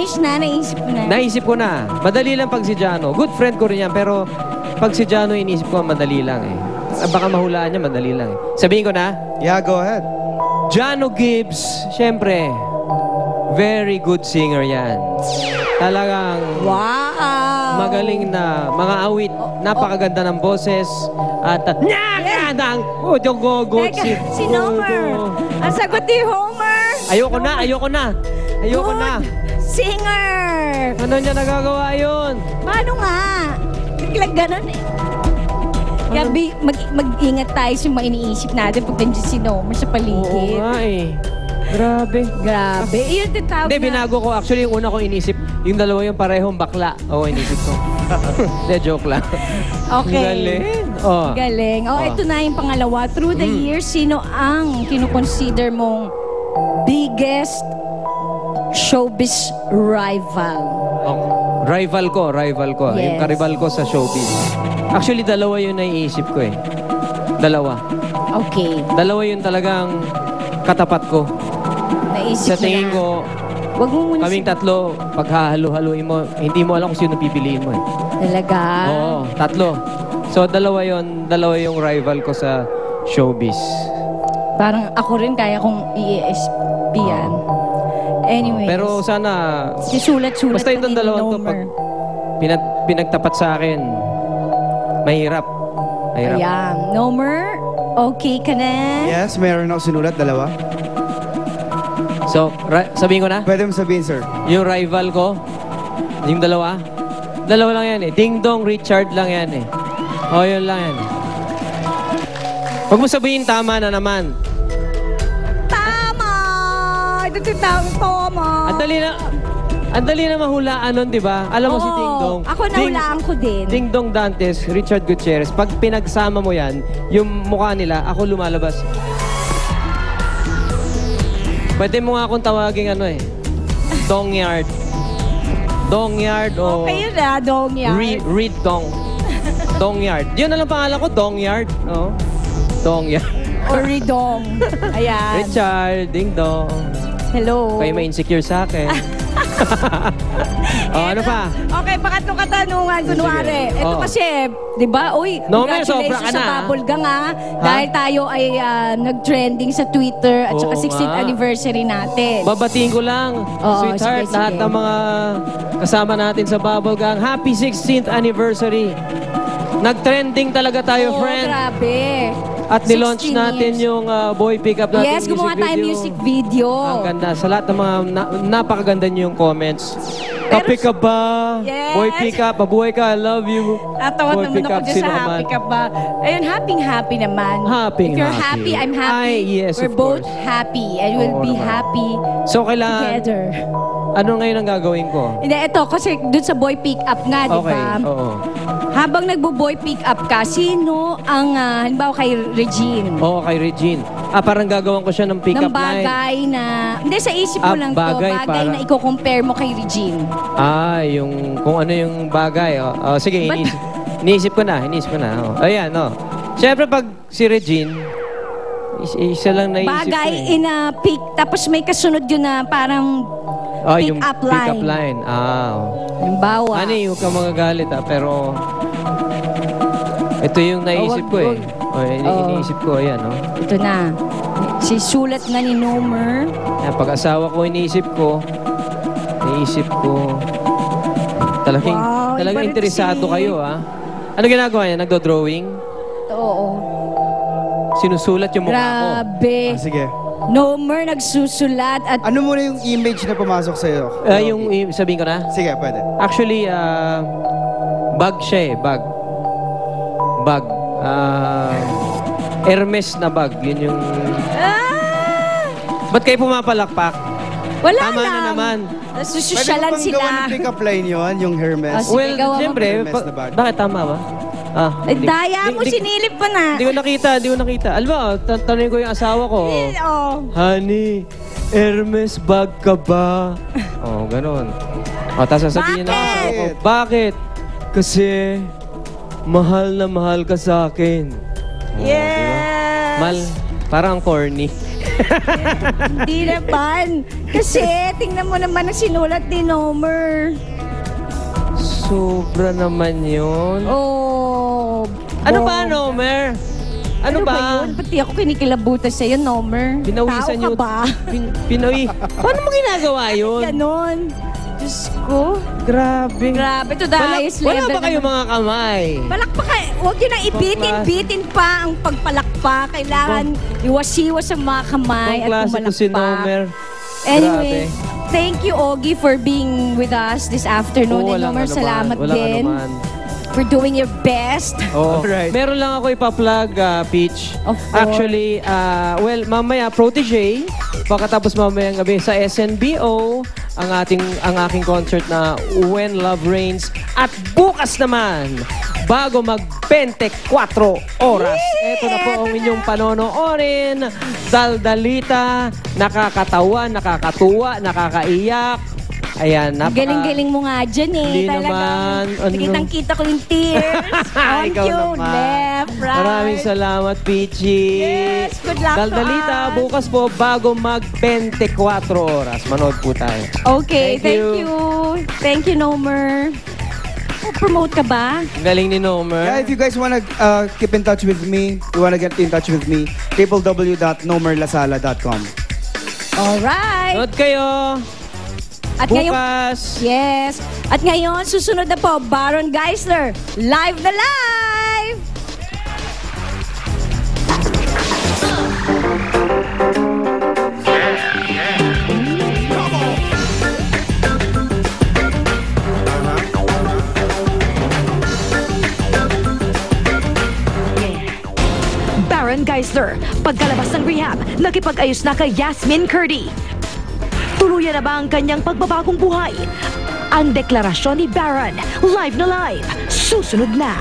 Promise na, naisip ko na. Naisip ko na. Madali lang pag si Jano. Good friend ko rin yan, pero pag si Jano, inisip ko, madali lang eh. Baka mahulaan niya, madali lang eh. Sabihin ko na? Yeah, go ahead. Jano Gibbs, syempre, very good singer yan. Talagang magaling na mga awit, napakaganda ng boses, at ng Teka, si Homer. Ang sagot ni Homer. Ayoko na. Good singer. Ano niya nagagawa yun? Paano nga? Biglang ganun eh. Kaya mag-ingat tayo sa mga iniisip natin pag nandiyan si Homer sa Oo paligid. nga eh. Grabe. Grabe. Iyon din tawag Hindi, binago ko. Actually, yung una ko inisip, yung dalawa yung parehong bakla. Oo, inisip ko. Hindi, joke lang. Okay. Galing. Oh. Galing. Ito na yung pangalawa. Through the years, sino ang kinukonsider mong biggest showbiz rival? Rival ko. Yes. Yung karibal ko sa showbiz. Actually, dalawa yung naiisip ko eh. Dalawa. Okay. Dalawa yung talagang katapat ko. Naisip Sa tingin ko, wag mo muna kaming tatlo, pag hahalo-haluin mo, hindi mo alam kung sino pipiliin mo eh. Talaga? Oo, tatlo. So, dalawa yung rival ko sa showbiz. Parang ako rin kaya kong i-ESP yan. Anyways. Pero sana, Sisulat-sulat basta itong dalawang to, pag pinagtapat sa akin, mahirap. Ayan. Nomer, okay ka na? Yes, meron ako sinulat, dalawa. So, sabihin ko na? Pwede mo sabihin, sir. Yung rival ko, yung dalawa. Dalawa lang yan eh. Ding Dong Richard lang yan eh. Yun lang yan. Huwag mo sabihin tama na naman. Tama! Ito tama. Ang dali na mahulaan nun, di ba? Alam mo si Ding Dong. Ako nahulaan ko din. Ding Dong Dantes, Richard Gutierrez. Pag pinagsama mo yan, yung mukha nila, ako lumalabas. Pwede mo nga akong tawaging Dongyard. Dongyard o... Okay yun Dongyard. Reed Dong. Dongyard. Yun na lang pangalan ko, Dongyard. No? Dongyard. Or Ridong. Ayan. Richard, Ding Dong. Hello. Kayo may insecure sa akin. Ano pa? Okay, pangatlong katanungan, kunwari. Sige. Ito kasi, di ba? Uy, Nomer, sobra ka congratulations sa na, Bubble Gang dahil tayo ay nag-trending sa Twitter at saka Oo 16th nga. anniversary natin. Babatiin ko lang, sweetheart, sige. lahat ng mga kasama natin sa Bubble Gang. Happy 16th anniversary. Nag-trending talaga tayo, friend. Grabe. At nilaunch 16 natin years. yung Boy Pick Up natin Yes, gumawa tayo music video. Ang ganda. Sa lahat ng mga napakaganda niyo yung comments. Pero- Kape ka ba? Yes. Boy Pick Up, mabuhay ka, I love you. Natawa Boy naman Pick ako Up, dyan sino sa man? happy ka ba? Ayun, happy naman. If you're happy, I'm happy. Ay, yes, We're of both course. happy and we'll Oo be naman. happy So, kailangan, together. ano ngayon ang gagawin ko? Hindi, ito, kasi dun sa boy pick up nga, di Okay, ba? oo. Habang nagbo-boy pick up ka, sino ang, halimbawa kay Regine? Oo, kay Regine. Parang gagawan ko siya ng pick-up ng line. bagay na, hindi sa isip mo lang bagay, to, bagay para- na i-compare mo kay Regine. Yung kung ano yung bagay. Sige, Ba't- iniisip ko na. Ayan, Siyempre, pag si Regine, isa lang naisip Bagay ko eh. in a pick, tapos may kasunod yun na parang Yung pick-up pick-up line. line. halimbawa. Honey, huwag ka magagalit pero ito yung naisip ko eh. Iniisip ko, ayan, Ito na. Si sulat na ni Nomer. Pag-asawa ko, iniisip ko. Talagang Wow, iba rin interesado si- kayo, Ano ginagawa niya? Nagdo-drawing? Oo. Sinusulat yung mukha ko. Grabe. Sige. Nomer nagsusulat at Ano muna yung image na pumasok sa'yo? Sabihin ko na? Sige, pwede. Actually, bag siya eh. Bag. Hermes na bag. Yun yung... Ba't kayo pumapalakpak? wala Tama lang. na naman. Nasusosyalan bang sila. gawa ng pick-up line yun, yung Hermes? Sige, Well, gawa mo. siyempre, Hermes na bag. bakit tama ba? Daya mo, sinilip mo na. Hindi ko nakita. Alam mo, tanongin ko yung asawa ko. Honey, Hermes bag ka ba? Ganon. Tapos sasabihin na asawa ko, bakit? Kasi, mahal na mahal ka sa akin. Yeah. Parang corny. Hindi naman. Kasi, tingnan mo naman ang sinulat ni Nomer. Sobra naman yun. Oh. Ano bong. ba, Nomer? Ano ba? yun? Pati ako kinikilabutan sa'yo, Nomer. Pinawisan Tao yun. ka ba? Pinoy. Paano mo ginagawa yun? Ganon. Diyos ko. Grabe. Grabe, to the highest Wala level. ba kayo mga kamay? Palakpak ka. Huwag yun na ibitin-bitin pa ang pagpalakpak. Kailangan iwas-iwas ang mga kamay Ibang at klase ko si Nomer. Anyway, Grabe. thank you, Ogie, for being with us this afternoon. And Nomer, salamat din for doing your best. Oh, Alright. meron lang ako ipa-plug, Peach. Of course. Actually, well, mamaya, Protégé, pagkatapos mamayang gabi sa SNBO, ang aking concert na When Love Reigns. At bukas naman, bago mag-24 oras. Ito na po ang inyong panonoorin. Daldalita, nakakatawa, nakakatuwa, nakakaiyak. Ayan, Galing-galing mo nga dyan eh. Hindi naman. Ano? Kitang-kita ko yung tears. On Ikaw cue, naman. left, right. Maraming salamat, Peachy. Yes, good luck to Daldalita, us. bukas po bago mag-24 oras. Manood po tayo. Okay, Thank thank you. you. Thank you, Nomer. Promote ka ba? Ang galing ni Nomer. Yeah, if you guys wanna keep in touch with me, you wanna get in touch with me, www.nomerlasala.com. Alright. Nood kayo. At ngayon, Bukas. yes. At ngayon, susunod na po, Baron Geisler. Live na live! Baron Geisler, pagkalabas ng rehab, nakipag-ayos na kay Yasmin Curdy. Tuluyan na ba ang kanyang pagbabagong buhay? Ang deklarasyon ni Baron, live na live, susunod na.